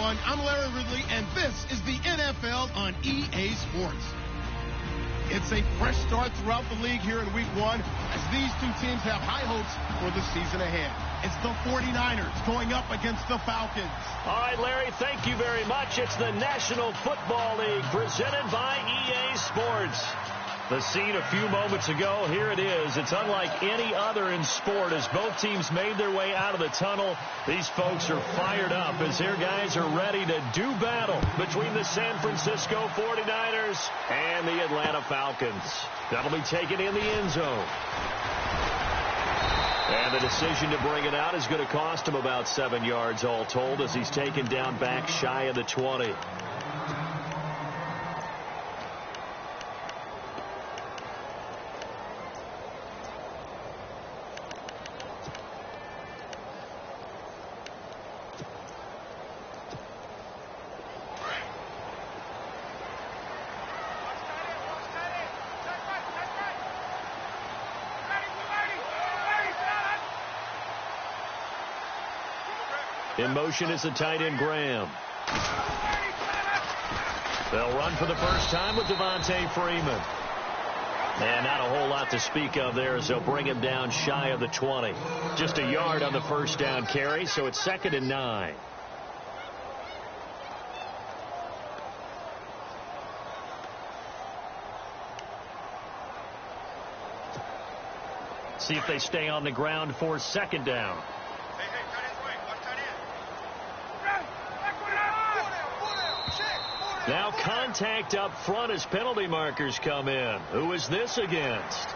everyone. I'm Larry Ridley, and this is the NFL on EA Sports. It's a fresh start throughout the league here in Week 1 as these two teams have high hopes for the season ahead. It's the 49ers going up against the Falcons. All right, Larry, thank you very much. It's the National Football League presented by EA Sports. The scene a few moments ago, here it is. It's unlike any other in sport as both teams made their way out of the tunnel. These folks are fired up as their guys are ready to do battle between the San Francisco 49ers and the Atlanta Falcons. That'll be taken in the end zone. And the decision to bring it out is going to cost him about 7 yards all told as he's taken down back shy of the 20. In motion is the tight end, Graham. They'll run for the first time with Devontae Freeman. And not a whole lot to speak of there as they'll bring him down shy of the 20. Just a yard on the first down carry, so it's 2nd and 9. See if they stay on the ground for 2nd down. Now contact up front as penalty markers come in. Who is this against?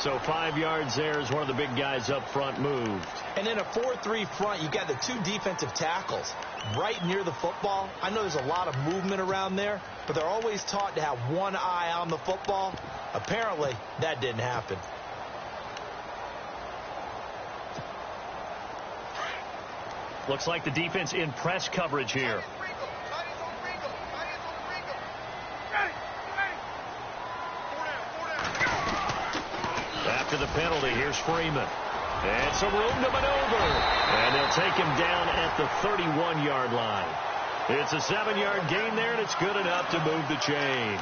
So 5 yards there as one of the big guys up front moved. And in a 4-3 front, you got the two defensive tackles right near the football. I know there's a lot of movement around there, but they're always taught to have one eye on the football. Apparently, that didn't happen. Looks like the defense in press coverage here. After the penalty, here's Freeman. And some room to maneuver. And they'll take him down at the 31-yard line. It's a 7-yard gain there, and it's good enough to move the chains.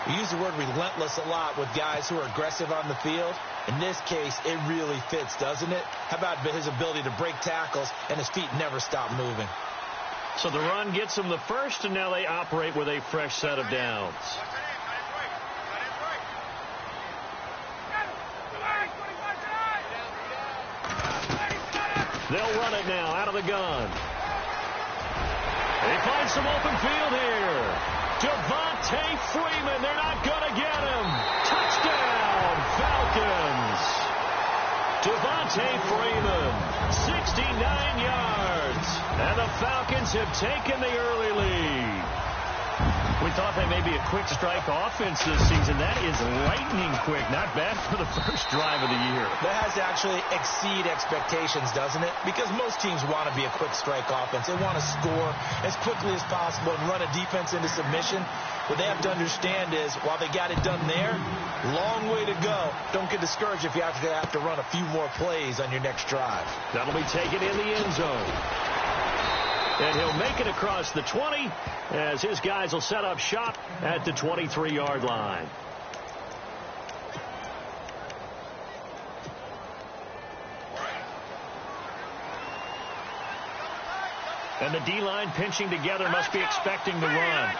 We use the word relentless a lot with guys who are aggressive on the field. In this case, it really fits, doesn't it? How about his ability to break tackles and his feet never stop moving? So the run gets them the first, and now they operate with a fresh set of downs. They'll run it now out of the gun. They find some open field here. Devontae Freeman, they're not going to get him. Touchdown, Falcons. Devontae Freeman, 69 yards. And the Falcons have taken the early lead. We thought they may be a quick strike offense this season. That is lightning quick. Not bad for the first drive of the year. That has to actually exceed expectations, doesn't it? Because most teams want to be a quick strike offense. They want to score as quickly as possible and run a defense into submission. What they have to understand is, while they got it done there, long way to go. Don't get discouraged if you have to run a few more plays on your next drive. That'll be taken in the end zone. And he'll make it across the 20 as his guys will set up shop at the 23-yard line. And the D-line pinching together must be expecting the run.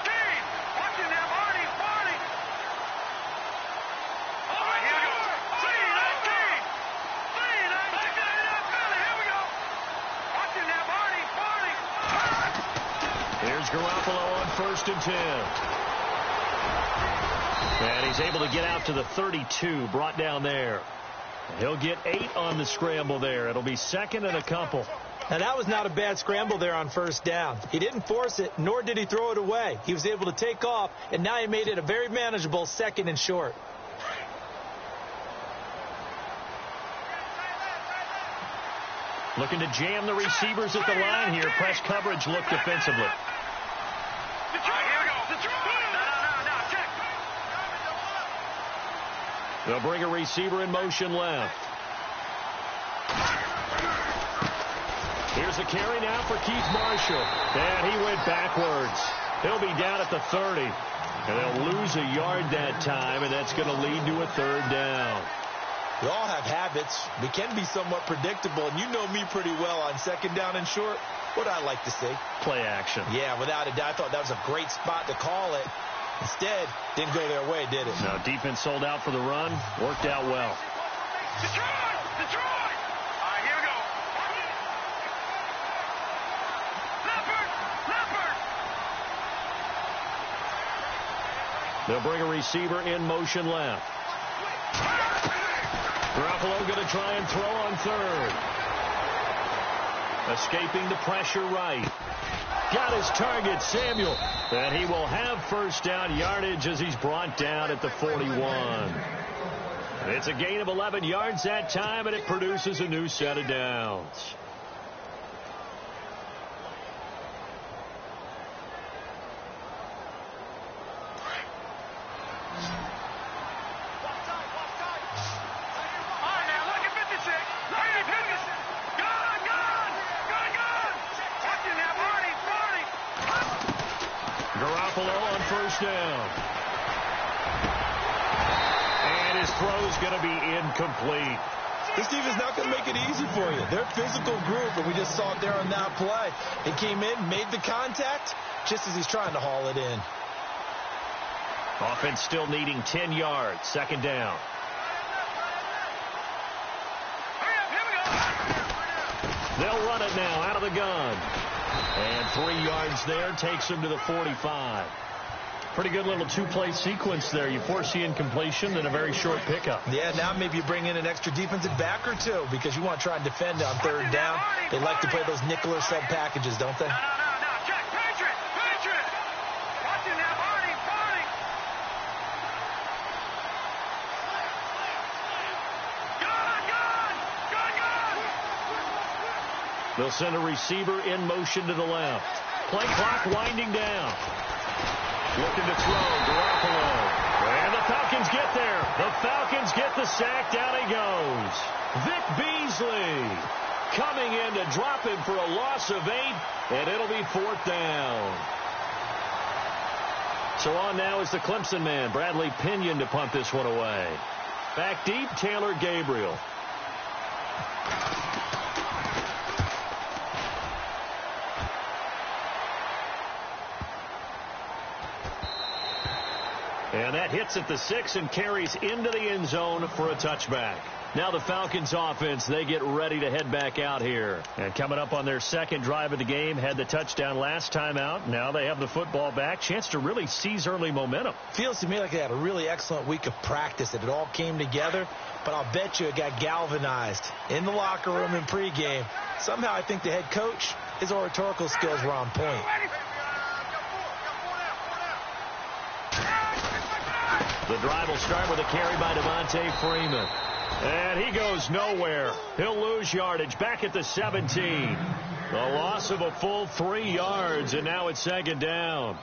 Garoppolo on 1st and 10. And he's able to get out to the 32, brought down there. He'll get 8 on the scramble there. It'll be 2nd and a couple. Now, that was not a bad scramble there on 1st down. He didn't force it, nor did he throw it away. He was able to take off, and now he made it a very manageable 2nd and short. Looking to jam the receivers at the line here. Press coverage look defensively. They'll bring a receiver in motion left. Here's a carry now for Keith Marshall. And he went backwards. He'll be down at the 30. And they'll lose a yard that time, and that's going to lead to a third down. We all have habits. We can be somewhat predictable, and you know me pretty well on second down and short. What I like to see? Play action. Yeah, without a doubt. I thought that was a great spot to call it. Instead, didn't go their way, did it? No, defense sold out for the run. Worked out well. Detroit! Detroit! All right, here we go. Leopard! Leopard! They'll bring a receiver in motion left. Garoppolo going to try and throw on third. Escaping the pressure right. Got his target, Samuel. And he will have first down yardage as he's brought down at the 41. It's a gain of 11 yards that time, and it produces a new set of downs. Garoppolo on first down. And his throw's going to be incomplete. This defense is not going to make it easy for you. They're a physical group, and we just saw it there on that play. They came in, made the contact, just as he's trying to haul it in. Offense still needing 10 yards. Second down. They'll run it now out of the gun. And 3 yards there takes him to the 45. Pretty good little two-play sequence there. You force the incompletion and a very short pickup. Yeah, now maybe you bring in an extra defensive back or two because you want to try and defend on third down. They like to play those nickel or sub packages, don't they? No. Check. Patriot. Watching now. Barney. Gun. They'll send a receiver in motion to the left. Play clock winding down. Looking to throw, Garoppolo. And the Falcons get there. The Falcons get the sack. Down he goes. Vic Beasley coming in to drop him for a loss of 8, and it'll be fourth down. So on now is the Clemson man, Bradley Pinion, to punt this one away. Back deep, Taylor Gabriel. And that hits at the 6 and carries into the end zone for a touchback. Now the Falcons offense, they get ready to head back out here. And coming up on their second drive of the game, had the touchdown last time out. Now they have the football back. Chance to really seize early momentum. Feels to me like they had a really excellent week of practice. It all came together. But I'll bet you it got galvanized in the locker room in pregame. Somehow I think the head coach, his oratorical skills were on point. The drive will start with a carry by Devontae Freeman. And he goes nowhere. He'll lose yardage back at the 17. The loss of a full 3 yards, and now it's second down.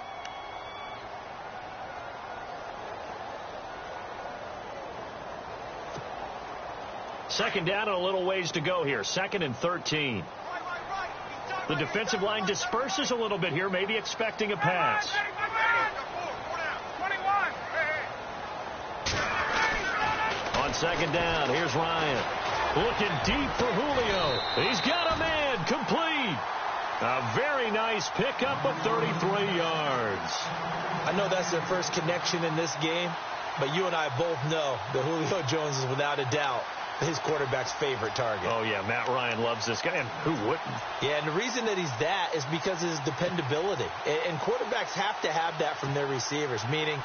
Second down and a little ways to go here. 2nd and 13. The defensive line disperses a little bit here, maybe expecting a pass. On second down, here's Ryan. Looking deep for Julio. He's got a man, complete. A very nice pickup of 33 yards. I know that's their first connection in this game, but you and I both know that Julio Jones is without a doubt his quarterback's favorite target. Oh, yeah, Matt Ryan loves this guy, and who wouldn't? Yeah, and the reason that he's that is because of his dependability. And quarterbacks have to have that from their receivers, meaning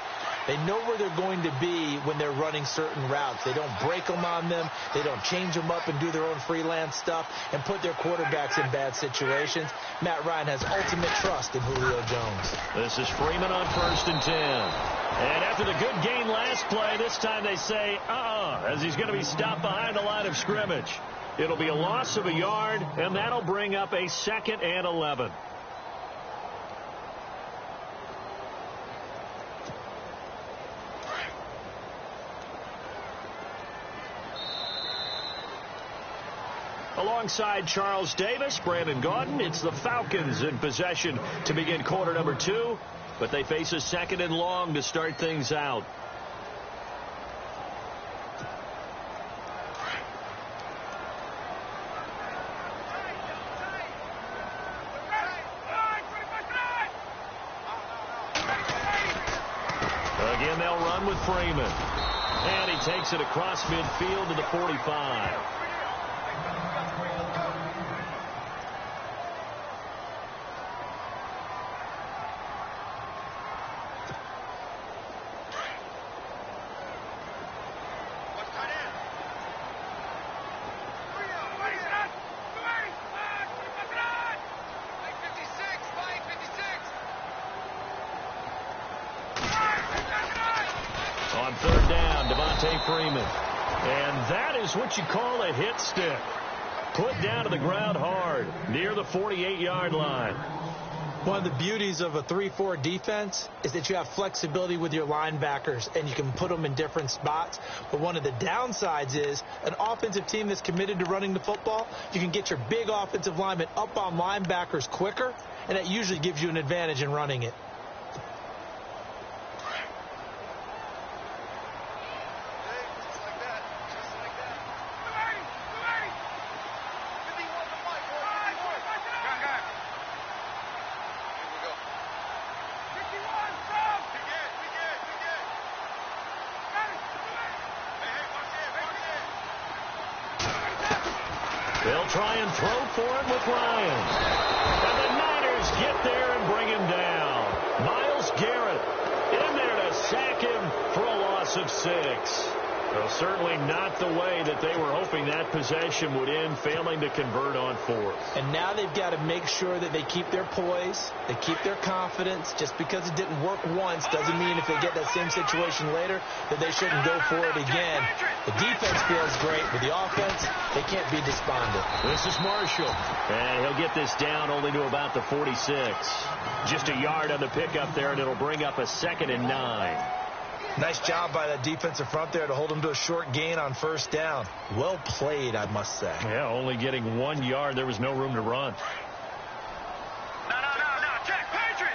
they know where they're going to be when they're running certain routes. They don't break them on them. They don't change them up and do their own freelance stuff and put their quarterbacks in bad situations. Matt Ryan has ultimate trust in Julio Jones. This is Freeman on 1st and 10. And after the good gain last play, this time they say, as he's going to be stopped behind the line of scrimmage. It'll be a loss of a yard, and that'll bring up a 2nd and 11. Alongside Charles Davis, Brandon Gaudin, it's the Falcons in possession to begin quarter number 2, but they face a 2nd and long to start things out. Again, they'll run with Freeman. And he takes it across midfield to the 45. On 3rd down, Freeman. And that is what you call a hit stick. Put down to the ground hard, near the 48-yard line. One of the beauties of a 3-4 defense is that you have flexibility with your linebackers, and you can put them in different spots. But one of the downsides is an offensive team that's committed to running the football, you can get your big offensive linemen up on linebackers quicker, and that usually gives you an advantage in running it. They'll try and throw for him with Ryan. And the Niners get there and bring him down. Myles Garrett in there to sack him for a loss of 6. Well, certainly not the way that they were hoping that possession would end, failing to convert on 4th. And now they've got to make sure that they keep their poise, they keep their confidence. Just because it didn't work once doesn't mean if they get that same situation later that they shouldn't go for it again. The defense feels great, but the offense, they can't be despondent. This is Marshall, and he'll get this down only to about the 46. Just a yard on the pickup there, and it'll bring up a 2nd and 9. Nice job by that defensive front there to hold him to a short gain on 1st down. Well played, I must say. Yeah, only getting 1 yard. There was no room to run. No. Check. Patriot.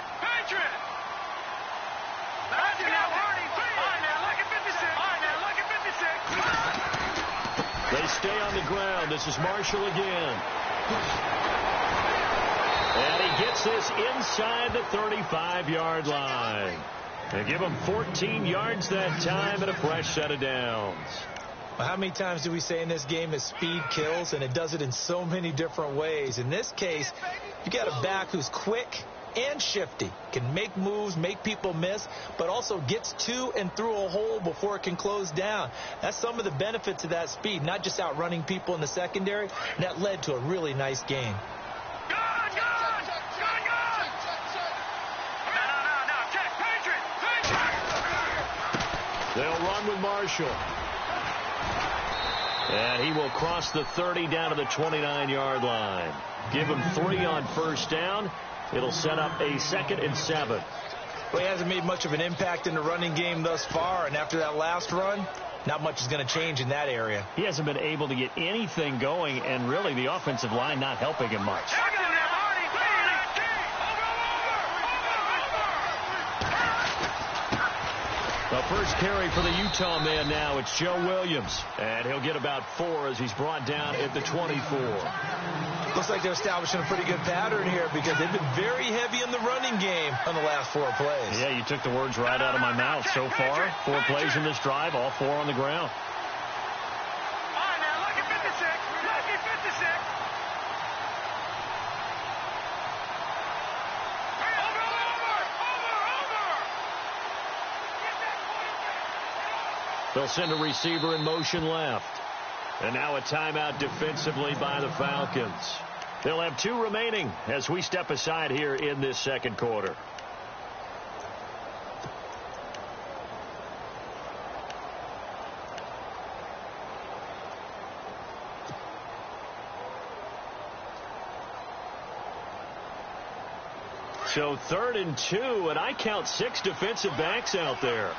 That's now Hardy. All right, now, look at 56. They stay on the ground. This is Marshall again. And he gets this inside the 35-yard line. They give him 14 yards that time and a fresh set of downs. Well, how many times do we say in this game that speed kills, and it does it in so many different ways? In this case, you got a back who's quick and shifty, can make moves, make people miss, but also gets to and through a hole before it can close down. That's some of the benefits of that speed, not just outrunning people in the secondary, and that led to a really nice game. They'll run with Marshall. And he will cross the 30 down to the 29-yard line. Give him 3 on 1st down. It'll set up a 2nd and 7. Well, he hasn't made much of an impact in the running game thus far, and after that last run, not much is going to change in that area. He hasn't been able to get anything going, and really the offensive line not helping him much. The first carry for the Utah man now, it's Joe Williams. And he'll get about 4 as he's brought down at the 24. Looks like they're establishing a pretty good pattern here because they've been very heavy in the running game on the last 4 plays. Yeah, you took the words right out of my mouth. So far, 4 plays in this drive, all 4 on the ground. All right, now, look at 56. Look at 56. They'll send a receiver in motion left. And now a timeout defensively by the Falcons. They'll have 2 remaining as we step aside here in this 2nd quarter. So 3rd and 2, and I count 6 defensive backs out there.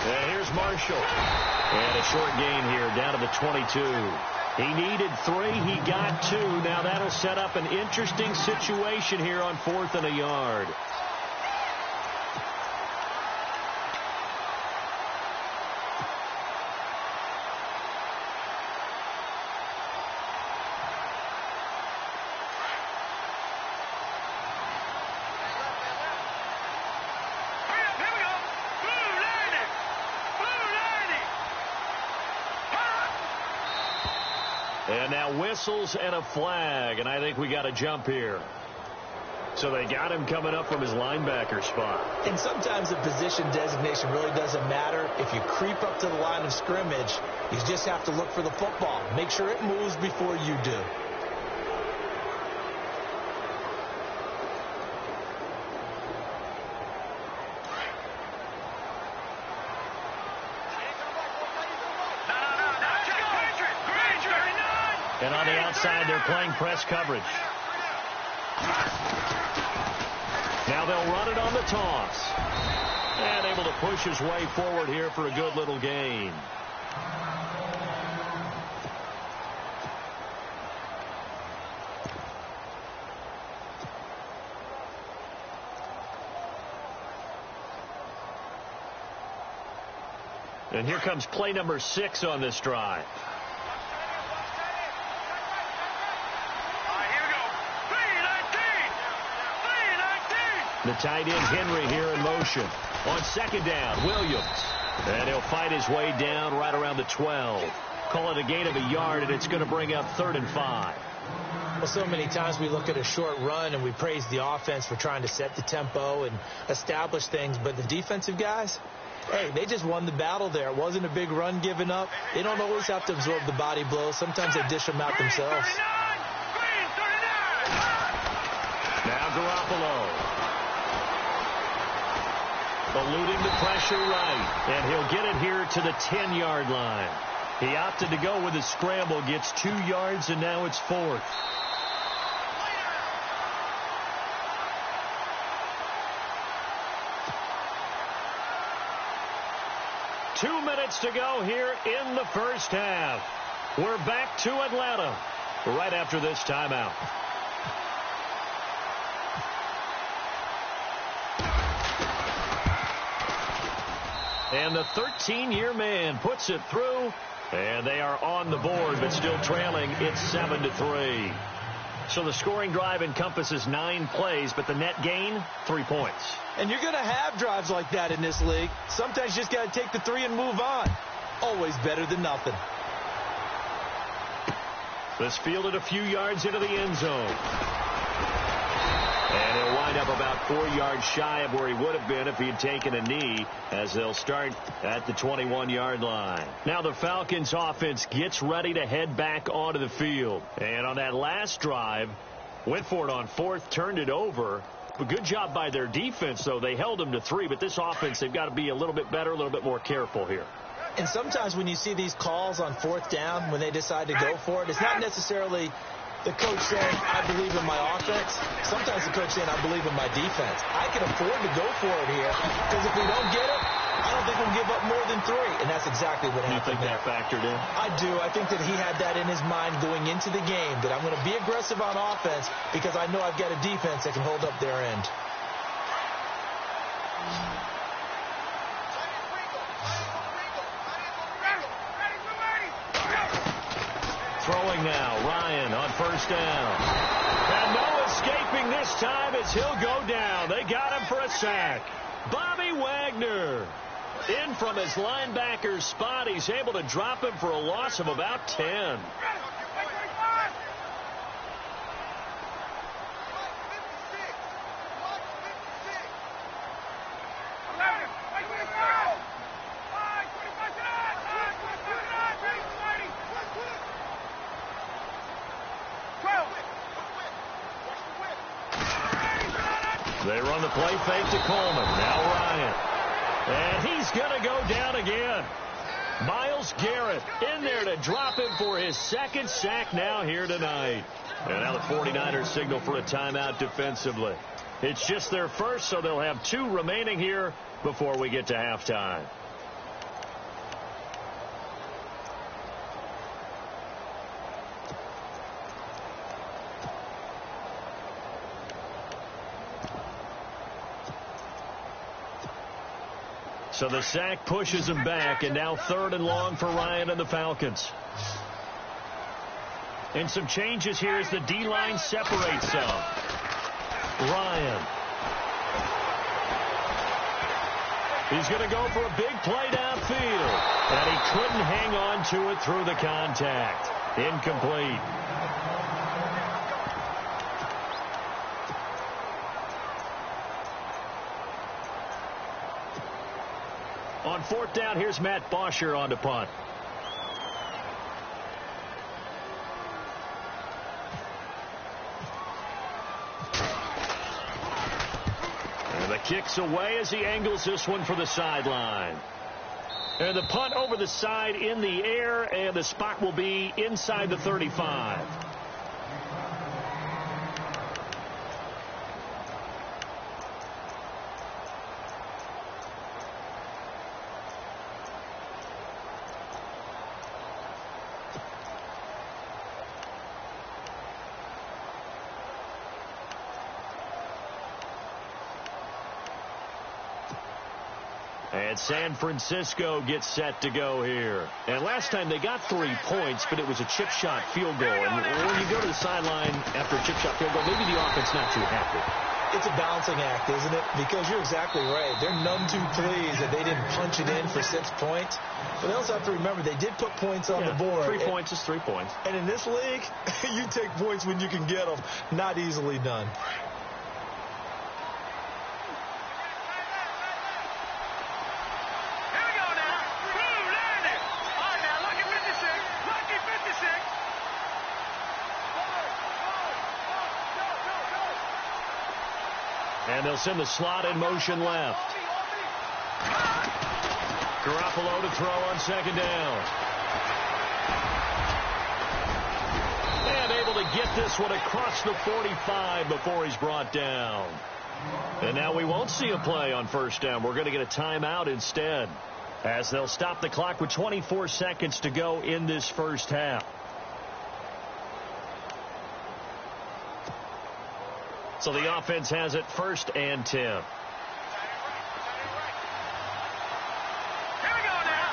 And here's Marshall. And a short gain here, down to the 22. He needed 3. He got 2. Now that'll set up an interesting situation here on 4th and a yard. And now whistles and a flag, and I think we got a jump here. So they got him coming up from his linebacker spot. And sometimes the position designation really doesn't matter. If you creep up to the line of scrimmage, you just have to look for the football. Make sure it moves before you do. And on the outside, they're playing press coverage. Now they'll run it on the toss. And able to push his way forward here for a good little gain. And here comes play number 6 on this drive. The tight end Henry here in motion. On 2nd down, Williams. And he'll fight his way down right around the 12. Call it a gain of a yard, and it's going to bring up 3rd and 5. Well, so many times we look at a short run and we praise the offense for trying to set the tempo and establish things. But the defensive guys, hey, they just won the battle there. It wasn't a big run given up. They don't always have to absorb the body blows. Sometimes they dish them out themselves. Now Garoppolo. Eluding the pressure right. And he'll get it here to the 10-yard line. He opted to go with his scramble, gets 2 yards, and now it's 4th. Two minutes to go here in the first half. We're back to Atlanta right after this timeout. And the 13-year man puts it through, and they are on the board, but still trailing. It's 7-3. So the scoring drive encompasses 9 plays, but the net gain, 3 points. And you're going to have drives like that in this league. Sometimes you just got to take the 3 and move on. Always better than nothing. This fielded a few yards into the end zone. And he'll wind up about 4 yards shy of where he would have been if he had taken a knee, as they'll start at the 21-yard line. Now the Falcons offense gets ready to head back onto the field. And on that last drive, went for it on 4th, turned it over. But good job by their defense, though. They held them to 3, but this offense, they've got to be a little bit better, a little bit more careful here. And sometimes when you see these calls on 4th down, when they decide to go for it, it's not necessarily the coach saying, I believe in my offense. Sometimes the coach saying, I believe in my defense. I can afford to go for it here, because if we don't get it, I don't think we'll give up more than 3. And that's exactly what happened. You think that factored in? I do. I think that he had that in his mind going into the game, that I'm going to be aggressive on offense because I know I've got a defense that can hold up their end. Throwing now, Ryan on 1st down. And no escaping this time as he'll go down. They got him for a sack. Bobby Wagner in from his linebacker spot. He's able to drop him for a loss of about 10. They run the play fake to Coleman. Now Ryan. And he's going to go down again. Myles Garrett in there to drop him for his 2nd sack now here tonight. And now the 49ers signal for a timeout defensively. It's just their first, so they'll have 2 remaining here before we get to halftime. So the sack pushes him back, and now 3rd and long for Ryan and the Falcons. And some changes here as the D-line separates some. Ryan. He's going to go for a big play downfield. And he couldn't hang on to it through the contact. Incomplete. On 4th down, here's Matt Bosher on to punt. And the kick's away as he angles this one for the sideline. And the punt over the side in the air, and the spot will be inside the 35. And San Francisco gets set to go here. And last time they got 3 points, but it was a chip shot field goal. And when you go to the sideline after a chip shot field goal, maybe the offense not too happy. It's a balancing act, isn't it? Because you're exactly right. They're none too pleased that they didn't punch it in for 6 points. But they also have to remember they did put points on the board. 3 points is 3 points. And in this league, you take points when you can get them. Not easily done. And they'll send the slot in motion left. Garoppolo to throw on 2nd down. And able to get this one across the 45 before he's brought down. And now we won't see a play on 1st down. We're going to get a timeout instead, as they'll stop the clock with 24 seconds to go in this 1st half. So the offense has it 1st and 10. Here we go now.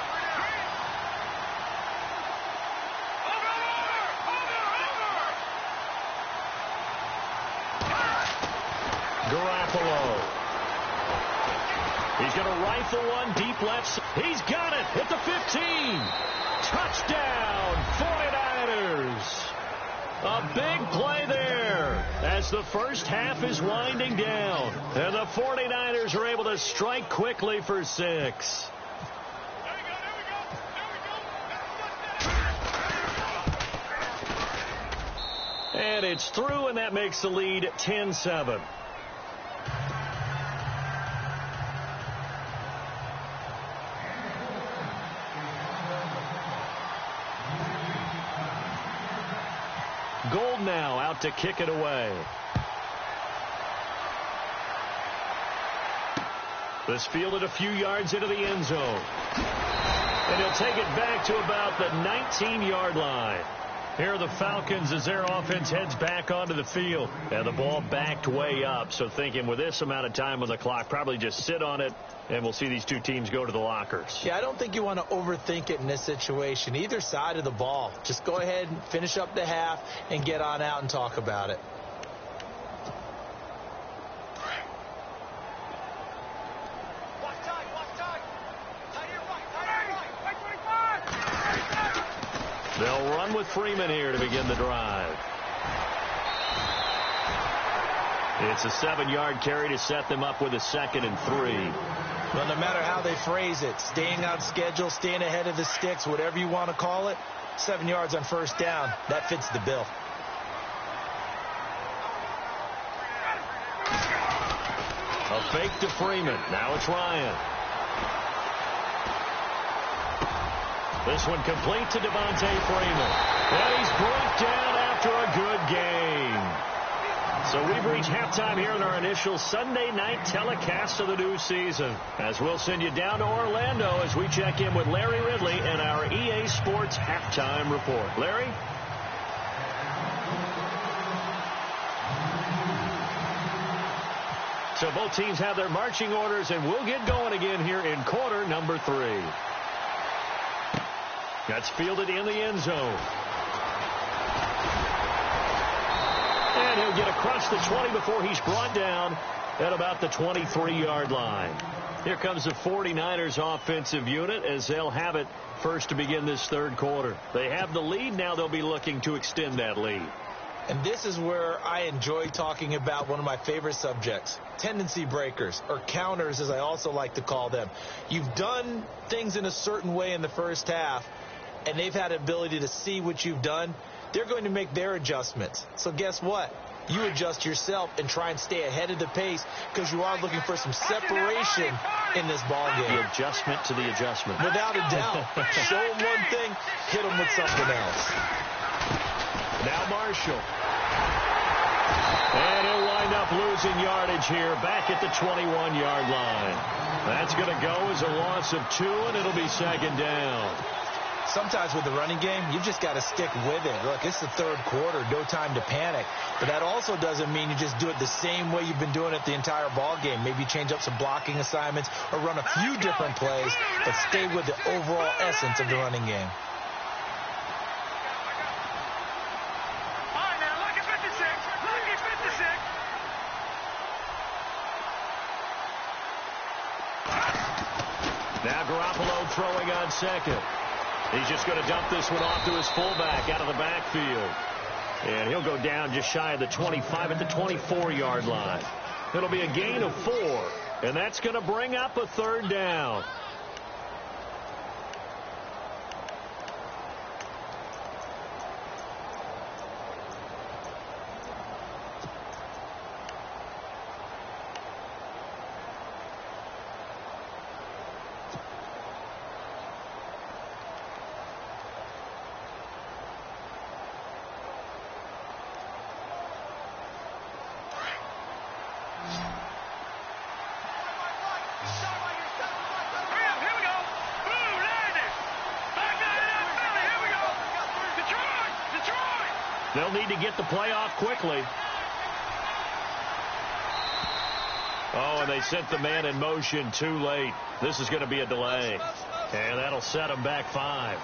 Garoppolo. He's going to rifle one deep left. He's got it at the 15. Touchdown, 49ers. A big play there as the 1st half is winding down. And the 49ers are able to strike quickly for 6. And it's through, and that makes the lead 10-7. Gold now out to kick it away. This fielded a few yards into the end zone. And he'll take it back to about the 19-yard line. Here are the Falcons as their offense heads back onto the field. And the ball backed way up. So thinking with this amount of time on the clock, probably just sit on it, and we'll see these two teams go to the lockers. Yeah, I don't think you want to overthink it in this situation. Either side of the ball. Just go ahead and finish up the half and get on out and talk about it. They'll run with Freeman here to begin the drive. It's a 7-yard carry to set them up with a 2nd and 3. Well, no matter how they phrase it, staying on schedule, staying ahead of the sticks, whatever you want to call it, 7 yards on 1st down, that fits the bill. A fake to Freeman. Now it's Ryan. This one complete to Devontae Freeman. And he's brought down after a good game. So we've reached halftime here in our initial Sunday night telecast of the new season, as we'll send you down to Orlando as we check in with Larry Ridley and our EA Sports halftime report. Larry? So both teams have their marching orders, and we'll get going again here in quarter number 3. That's fielded in the end zone. And he'll get across the 20 before he's brought down at about the 23-yard line. Here comes the 49ers offensive unit as they'll have it first to begin this third quarter. They have the lead. Now they'll be looking to extend that lead. And this is where I enjoy talking about one of my favorite subjects, tendency breakers, or counters as I also like to call them. You've done things in a certain way in the first half, and they've had the ability to see what you've done. They're going to make their adjustments. So guess what? You adjust yourself and try and stay ahead of the pace because you are looking for some separation in this ball game. The adjustment to the adjustment. Without a doubt. Show them one thing, hit them with something else. Now Marshall. And he'll wind up losing yardage here back at the 21-yard line. That's going to go as a loss of 2, and it'll be second down. Sometimes with the running game, you've just got to stick with it. Look, it's the third quarter, no time to panic. But that also doesn't mean you just do it the same way you've been doing it the entire ball game. Maybe change up some blocking assignments or run a few different plays, but stay with the overall essence of the running game. All right, now, look at 56. Look at 56. Now Garoppolo throwing on second. He's just going to dump this one off to his fullback out of the backfield. And he'll go down just shy of the 25 at the 24-yard line. It'll be a gain of 4, and that's going to bring up a third down. They'll need to get the play off quickly. Oh, and they sent the man in motion too late. This is going to be a delay. And that'll set them back 5.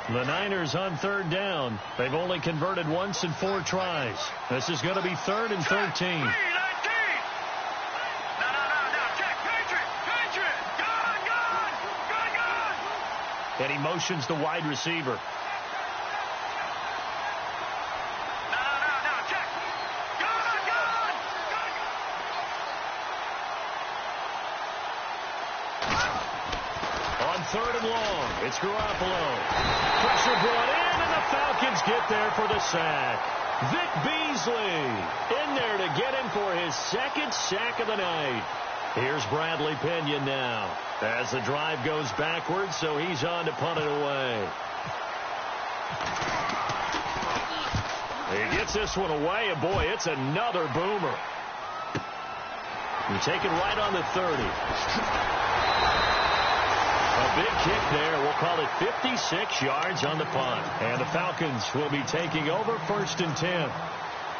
The Niners on third down. They've only converted once in 4 tries. This is going to be 3rd and 13. No. Check. Patriot. Gone. And he motions the wide receiver. No. Check. Gone. On 3rd and long, it's Garoppolo. Pressure brought in, and the Falcons get there for the sack. Vic Beasley in there to get him for his 2nd sack of the night. Here's Bradley Pinion now as the drive goes backwards, so he's on to punt it away. He gets this one away, and boy, it's another boomer. You take it right on the 30. A big kick there. We'll call it 56 yards on the punt. And the Falcons will be taking over 1st and 10.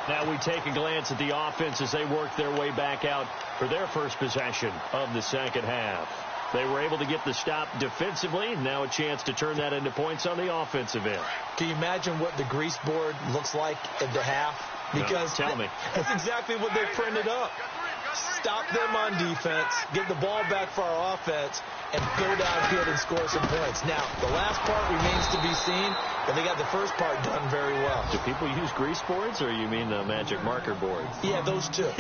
Now we take a glance at the offense as they work their way back out for their first possession of the second half. They were able to get the stop defensively. Now a chance to turn that into points on the offensive end. Can you imagine what the grease board looks like at the half? Because tell me. That's exactly what they printed up. Stop them on defense, get the ball back for our offense, and go downfield and score some points. Now, the last part remains to be seen, but they got the first part done very well. Do people use grease boards, or you mean the magic marker boards? Yeah, those two.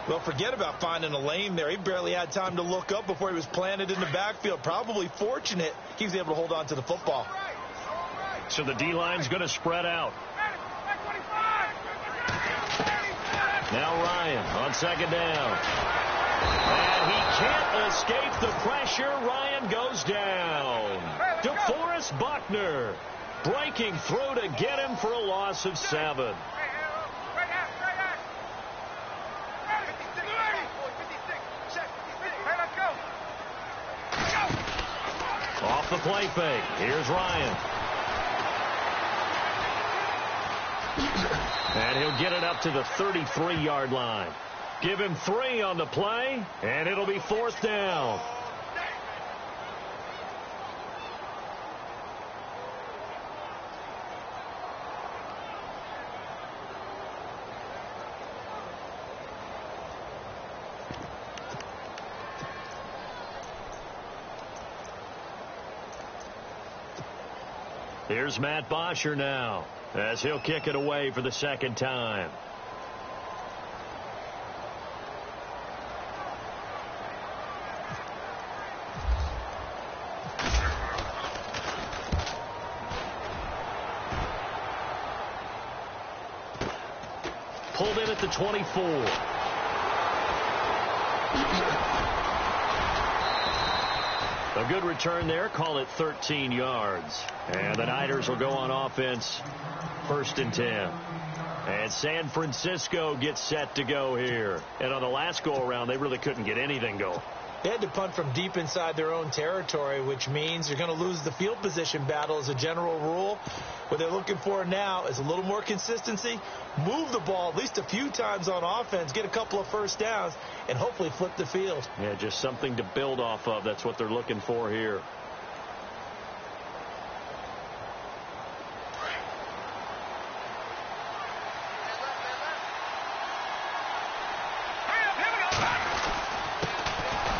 Well, forget about finding a lane there. He barely had time to look up before he was planted in the backfield. Probably fortunate he was able to hold on to the football. So the D-line's going to spread out. Now Ryan on second down. And he can't escape the pressure. Ryan goes down. DeForest Buckner breaking through to get him for a loss of 7. Off the play fake. Here's Ryan. And he'll get it up to the 33-yard line. Give him 3 on the play, and it'll be 4th down. Here's Matt Bosher now, as he'll kick it away for the 2nd time. Pulled in at the 24. A good return there. Call it 13 yards. And the Niners will go on offense. 1st and 10. And San Francisco gets set to go here. And on the last go-around, they really couldn't get anything going. They had to punt from deep inside their own territory, which means you're going to lose the field position battle as a general rule. What they're looking for now is a little more consistency, move the ball at least a few times on offense, get a couple of first downs, and hopefully flip the field. Yeah, just something to build off of. That's what they're looking for here.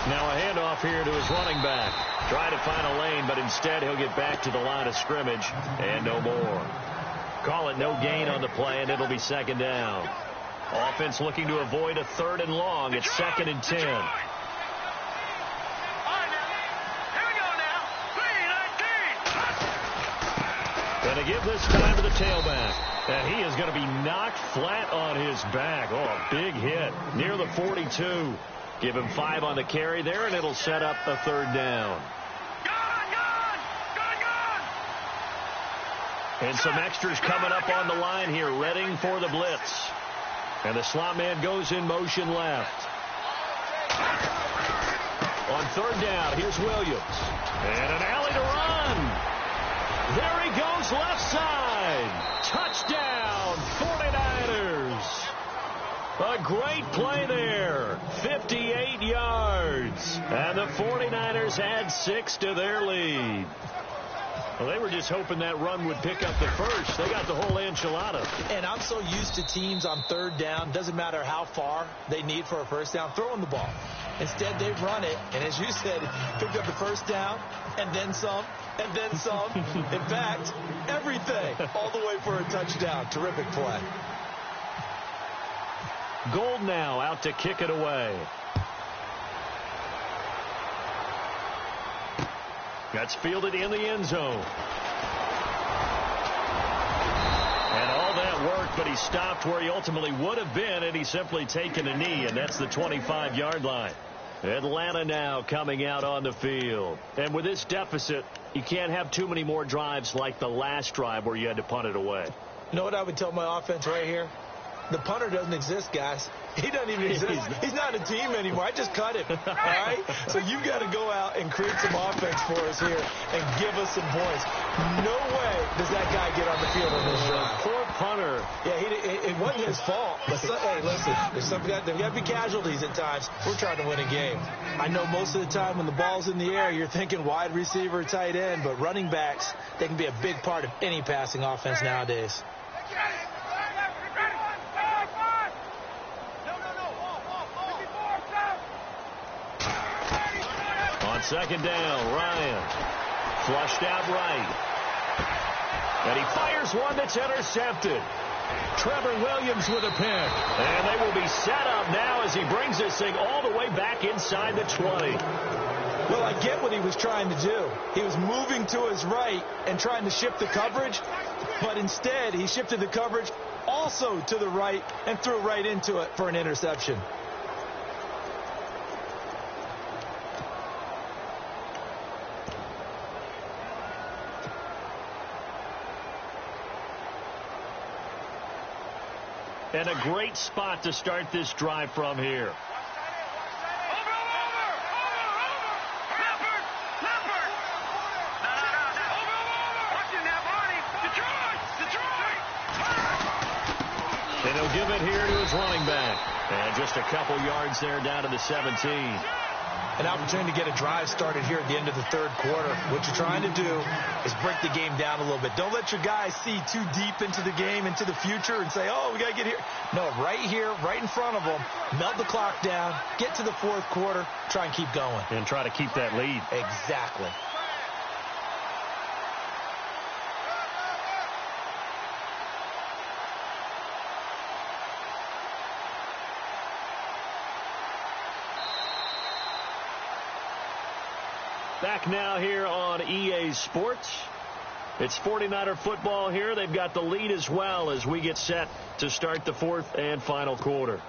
Now a handoff here to his running back. Try to find a lane, but instead he'll get back to the line of scrimmage and no more. Call it no gain on the play, and it'll be 2nd down. Offense looking to avoid a 3rd and long. It's 2nd and 10. And to give this time to the tailback. And he is going to be knocked flat on his back. Oh, a big hit near the 42. Give him 5 on the carry there, and it'll set up a 3rd down. And some extras coming up on the line here, readying for the blitz. And the slot man goes in motion left. On 3rd down, here's Williams. And an alley to run. There he goes, left side. Touchdown, 49ers. A great play there. 58 yards. And the 49ers add 6 to their lead. Well, they were just hoping that run would pick up the first. They got the whole enchilada. And I'm so used to teams on 3rd down, doesn't matter how far they need for a first down, throwing the ball. Instead, they've run it, and as you said, picked up the first down, and then some, and then some. In fact, everything, all the way for a touchdown. Terrific play. Gold now out to kick it away. That's fielded in the end zone. And all that work, but he stopped where he ultimately would have been, and he's simply taken a knee, and that's the 25-yard line. Atlanta now coming out on the field. And with this deficit, you can't have too many more drives like the last drive where you had to punt it away. You know what I would tell my offense right here? The punter doesn't exist, guys. He doesn't even exist. He's not a team anymore. I just cut him. All right? So you got to go out and create some offense for us here and give us some points. No way does that guy get on the field on this drive. Poor punter. Yeah, it wasn't his fault. But hey, listen, there's got to be casualties at times. We're trying to win a game. I know most of the time when the ball's in the air, you're thinking wide receiver, tight end, but running backs, they can be a big part of any passing offense nowadays. On 2nd down, Ryan flushed out right. And he fires one that's intercepted. Trevor Williams with a pick. And they will be set up now as he brings this thing all the way back inside the 20. Well, I get what he was trying to do. He was moving to his right and trying to shift the coverage, but instead he shifted the coverage also to the right and threw right into it for an interception. And a great spot to start this drive from here. And he'll give it here to his running back. And just a couple yards there down to the 17. An opportunity to get a drive started here at the end of the third quarter. What you're trying to do is break the game down a little bit. Don't let your guys see too deep into the game, into the future, and say, oh, we got to get here. No, right here, right in front of them, melt the clock down, get to the fourth quarter, try and keep going. And try to keep that lead. Exactly. Back now here on EA Sports. It's 49er football here. They've got the lead as well as we get set to start the fourth and final quarter.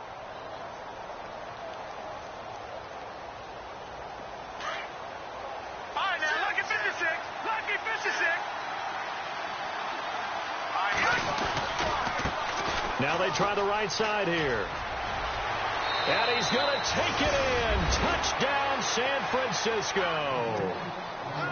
All right, now, lucky 56. Lucky 56. Now they try the right side here. And he's going to take it in. Touchdown, San Francisco.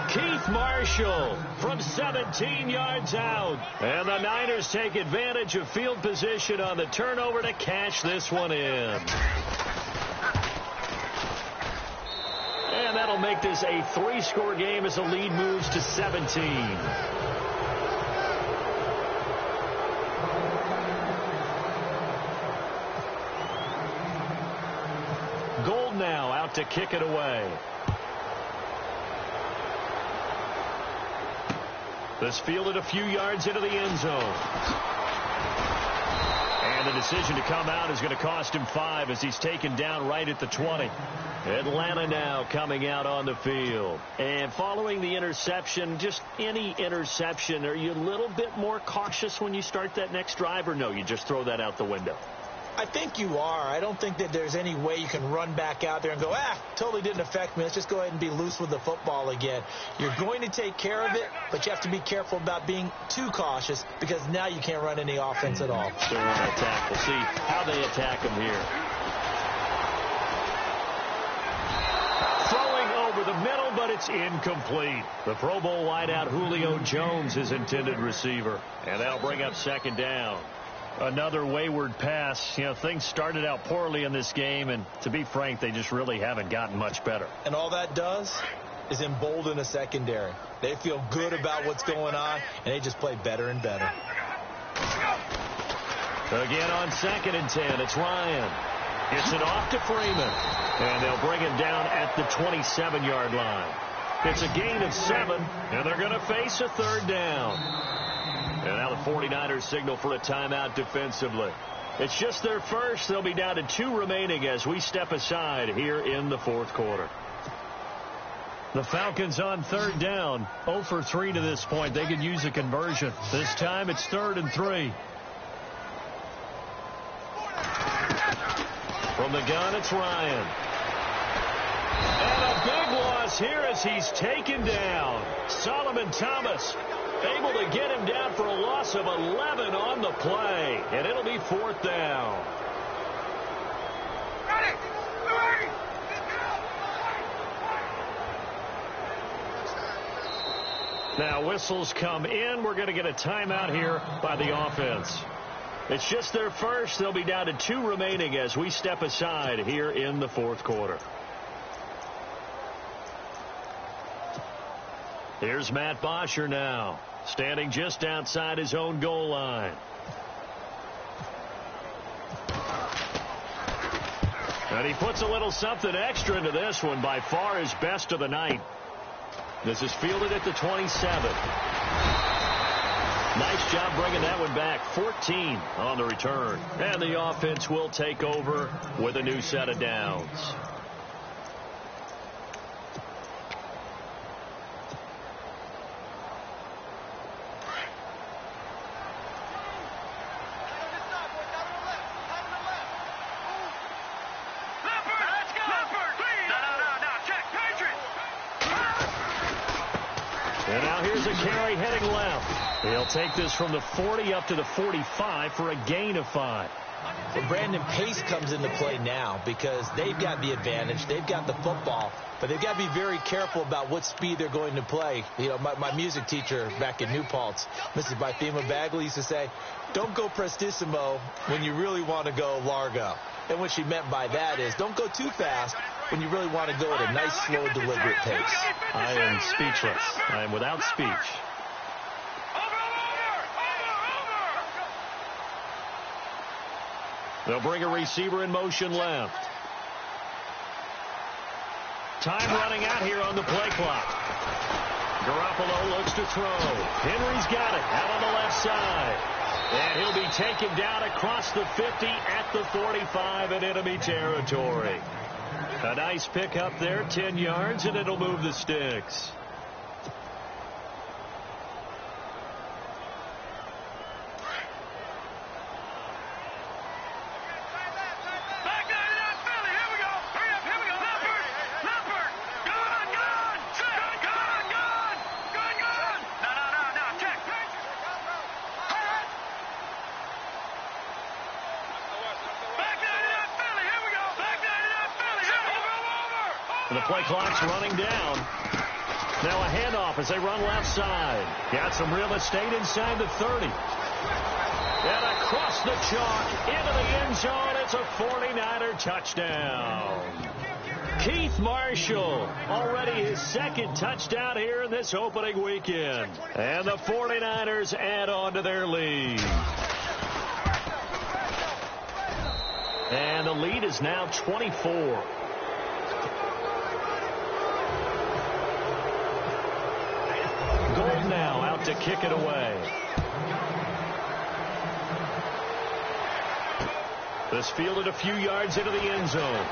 Keith Marshall from 17 yards out. And the Niners take advantage of field position on the turnover to cash this one in. And that'll make this a 3-score game as the lead moves to 17. Now out to kick it away. This fielded a few yards into the end zone. And the decision to come out is going to cost him 5 as he's taken down right at the 20. Atlanta now coming out on the field. And following the interception, just any interception, are you a little bit more cautious when you start that next drive, or no, you just throw that out the window? I think you are. I don't think that there's any way you can run back out there and go, totally didn't affect me. Let's just go ahead and be loose with the football again. You're going to take care of it, but you have to be careful about being too cautious because now you can't run any offense at all. Still want to attack. We'll see how they attack him here. Throwing over the middle, but it's incomplete. The Pro Bowl wideout Julio Jones is intended receiver. And that'll bring up second down. Another wayward pass. You know, things started out poorly in this game, and to be frank, they just really haven't gotten much better. And all that does is embolden a secondary. They feel good about what's going on, and they just play better and better. Again on 2nd and 10, it's Ryan. Gets it off to Freeman, and they'll bring him down at the 27-yard line. It's a gain of 7, and they're going to face a third down. And now the 49ers signal for a timeout defensively. It's just their first. They'll be down to 2 remaining as we step aside here in the fourth quarter. The Falcons on third down. 0 for 3 to this point. They could use a conversion. This time it's 3rd and 3. From the gun, it's Ryan. And a big loss here as he's taken down. Solomon Thomas able to get him down for a loss of 11 on the play. And it'll be 4th down. Now whistles come in. We're going to get a timeout here by the offense. It's just their first. They'll be down to 2 remaining as we step aside here in the fourth quarter. Here's Matt Bosher now, standing just outside his own goal line. And he puts a little something extra into this one, by far his best of the night. This is fielded at the 27. Nice job bringing that one back. 14 on the return. And the offense will take over with a new set of downs. And now here's a carry heading left. He'll take this from the 40 up to the 45 for a gain of 5. But Brandon, pace comes into play now because they've got the advantage. They've got the football, but they've got to be very careful about what speed they're going to play. You know, my music teacher back in New Paltz, Mrs. Bythema Bagley, used to say, don't go prestissimo when you really want to go largo. And what she meant by that is don't go too fast when you really want to go at a nice, slow, deliberate pace. I am speechless. I am without speech. They'll bring a receiver in motion left. Time running out here on the play clock. Garoppolo looks to throw. Henry's got it out on the left side. And he'll be taken down across the 50 at the 45 in enemy territory. A nice pickup there, 10 yards, and it'll move the sticks. The play clock's running down. Now a handoff as they run left side. Got some real estate inside the 30. And across the chalk into the end zone. It's a 49er touchdown. Keith Marshall, already his second touchdown here in this opening weekend. And the 49ers add on to their lead. And the lead is now 24. Gold now out to kick it away. This fielded a few yards into the end zone.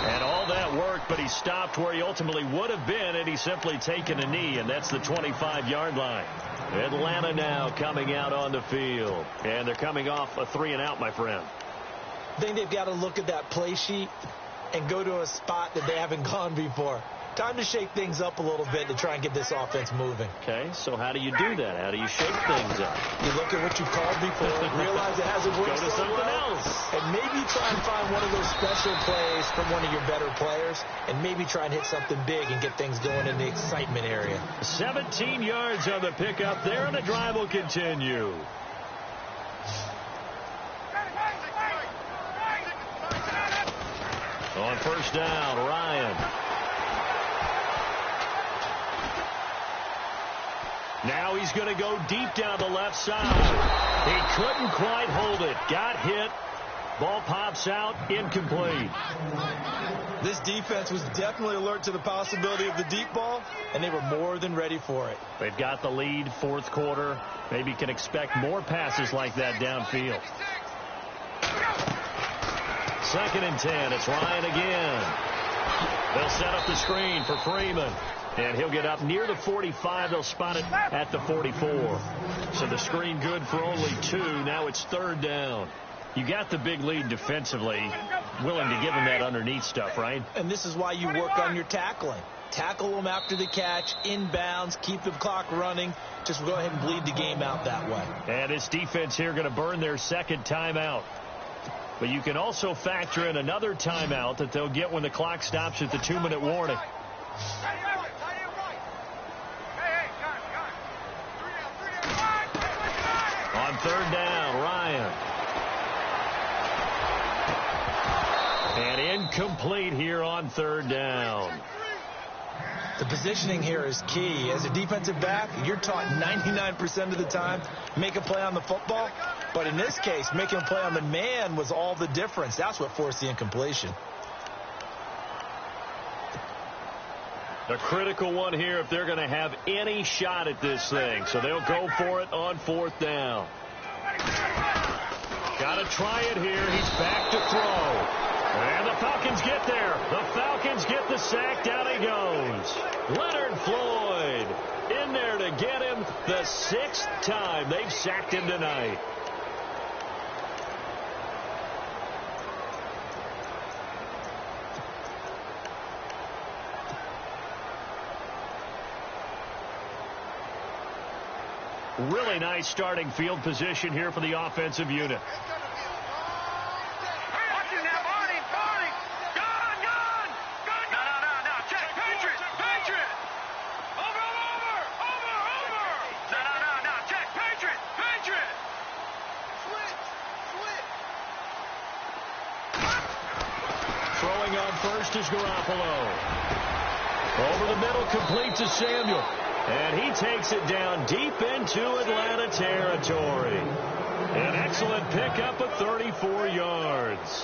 And all that work, but he stopped where he ultimately would have been had he simply taken a knee, and that's the 25-yard line. Atlanta now coming out on the field. And they're coming off a 3-and-out, my friend. I think they've got to look at that play sheet and go to a spot that they haven't gone before. Time to shake things up a little bit to try and get this offense moving. Okay, so how do you do that? How do you shake things up? You look at what you've called before, realize it hasn't worked Go to something else. And maybe try and find one of those special plays from one of your better players, and maybe try and hit something big and get things going in the excitement area. 17 yards on the pickup there, and the drive will continue. On first down, Ryan. Now he's going to go deep down the left side. He couldn't quite hold it. Got hit. Ball pops out. Incomplete. This defense was definitely alert to the possibility of the deep ball, and they were more than ready for it. They've got the lead, fourth quarter. Maybe can expect more passes like that downfield. 2nd and 10. It's Ryan again. They'll set up the screen for Freeman. And he'll get up near the 45. They'll spot it at the 44. So the screen good for only 2. Now it's 3rd down. You got the big lead defensively. Willing to give them that underneath stuff, right? And this is why you work on your tackling. Tackle them after the catch, inbounds, keep the clock running. Just go ahead and bleed the game out that way. And this defense here going to burn their second timeout. But you can also factor in another timeout that they'll get when the clock stops at the 2-minute warning. On 3rd down, Ryan. And incomplete here on 3rd down. The positioning here is key. As a defensive back, you're taught 99% of the time, make a play on the football. But in this case, making a play on the man was all the difference. That's what forced the incompletion. A critical one here if they're going to have any shot at this thing. So they'll go for it on 4th down. Got to try it here. He's back to throw. And the Falcons get there. The Falcons get the sack. Down he goes. Leonard Floyd in there to get him the 6th time they've sacked him tonight. Really nice starting field position here for the offensive unit. Throwing on first is Garoppolo. Over the middle, complete to Samuel. And he takes it down deep into Atlanta territory. An excellent pickup of 34 yards.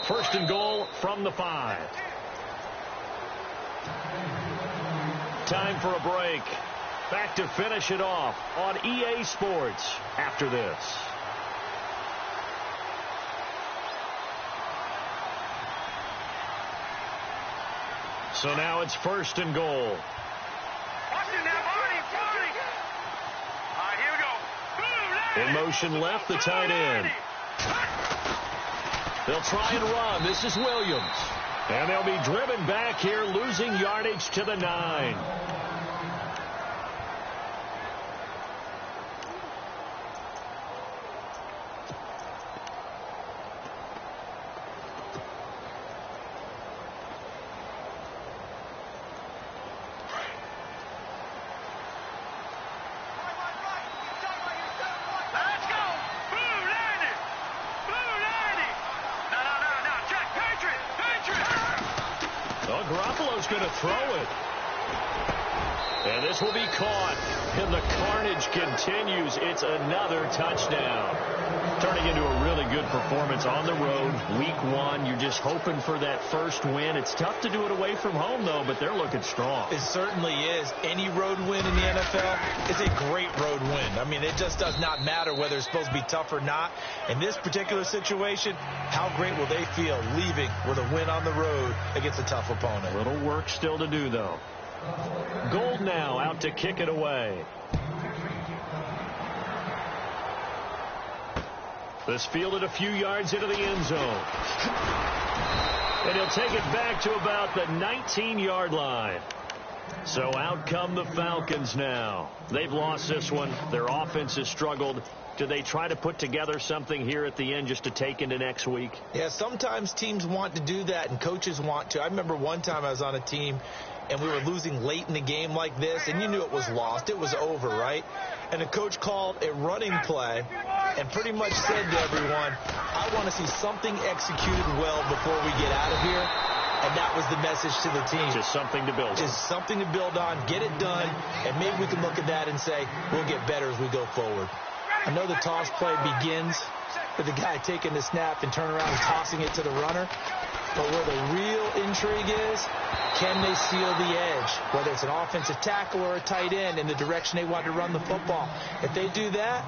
First and goal from the 5. Time for a break. Back to finish it off on EA Sports after this. So now it's first and goal. In motion left, the tight end. They'll try and run. This is Williams. And they'll be driven back here, losing yardage to the 9. Garoppolo's going to throw it. And this will be caught. And the carnage continues. It's another touchdown. Turning into a really good performance on the road. Week 1, you're just hoping for that first win. It's tough to do it away from home, though, but they're looking strong. It certainly is. Any road win in the NFL is a great road win. I mean, it just does not matter whether it's supposed to be tough or not. In this particular situation, how great will they feel leaving with a win on the road against a tough opponent? A little work still to do, though. Gold now out to kick it away. This fielded a few yards into the end zone. And he'll take it back to about the 19-yard line. So out come the Falcons now. They've lost this one. Their offense has struggled. Do they try to put together something here at the end just to take into next week? Yeah, sometimes teams want to do that and coaches want to. I remember one time I was on a team and we were losing late in the game like this, and you knew it was lost. It was over, right? And the coach called a running play and pretty much said to everyone, I want to see something executed well before we get out of here. And that was the message to the team. Just something to build on. Just something to build on, get it done, and maybe we can look at that and say, we'll get better as we go forward. I know the toss play begins with the guy taking the snap and turning around and tossing it to the runner. But where the real intrigue is, can they seal the edge? Whether it's an offensive tackle or a tight end in the direction they want to run the football. If they do that,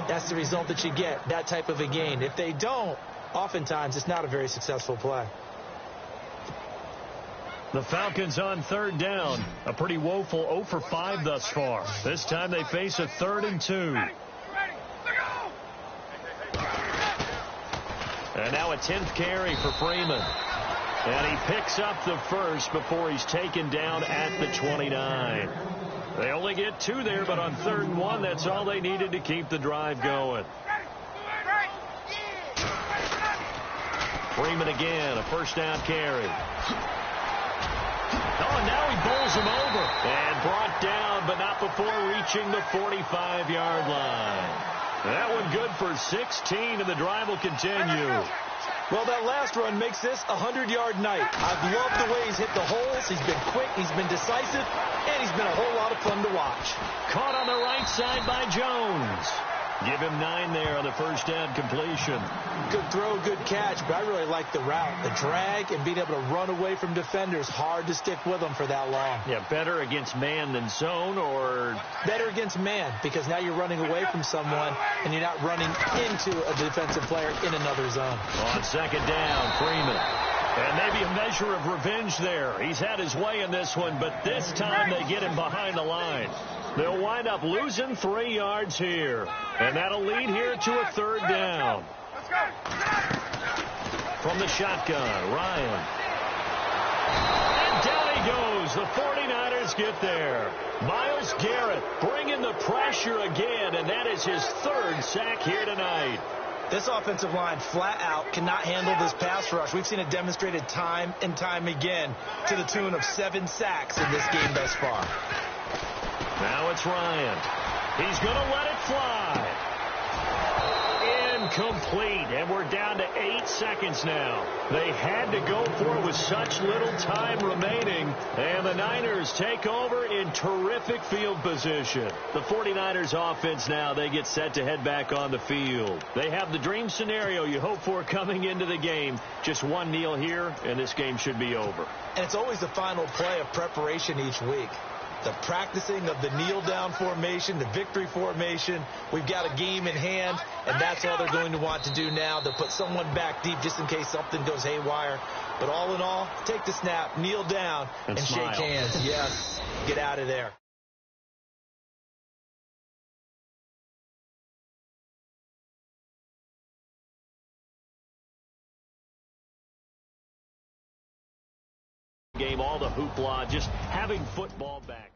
that's the result that you get, that type of a gain. If they don't, oftentimes it's not a very successful play. The Falcons on third down. A pretty woeful 0 for 5 thus far. This time they face a 3rd and 2. And now a 10th carry for Freeman. And he picks up the first before he's taken down at the 29. They only get 2 there, but on 3rd and 1, that's all they needed to keep the drive going. Freeman again, a first down carry. Oh, and now he bowls him over. And brought down, but not before reaching the 45-yard line. That one good for 16, and the drive will continue. Well, that last run makes this a 100-yard night. I've loved the way he's hit the holes. He's been quick, he's been decisive, and he's been a whole lot of fun to watch. Caught on the right side by Jones. Give him 9 there on the first down completion. Good throw, good catch, but I really like the route. The drag and being able to run away from defenders. Hard to stick with them for that long. Yeah, better against man than zone, or? Better against man, because now you're running away from someone and you're not running into a defensive player in another zone. On second down, Freeman. And maybe a measure of revenge there. He's had his way in this one, but this time they get him behind the line. They'll wind up losing 3 yards here. And that'll lead here to a 3rd down. From the shotgun, Ryan. And down he goes, the 40 49ers get there. Myles Garrett bringing the pressure again, and that is his third sack here tonight. This offensive line flat out cannot handle this pass rush. We've seen it demonstrated time and time again to the tune of 7 sacks in this game thus far. Now it's Ryan. He's going to let it fly. Incomplete, and we're down to 8 seconds now. They had to go for it with such little time remaining, and the Niners take over in terrific field position. The 49ers offense now, they get set to head back on the field. They have the dream scenario you hope for coming into the game. Just one kneel here, and this game should be over. And it's always the final play of preparation each week. The practicing of the kneel-down formation, the victory formation. We've got a game in hand, and that's all they're going to want to do now. They'll put someone back deep just in case something goes haywire. But all in all, take the snap, kneel down, and shake hands. Yes, get out of there. Game, all the hoopla, just having football back.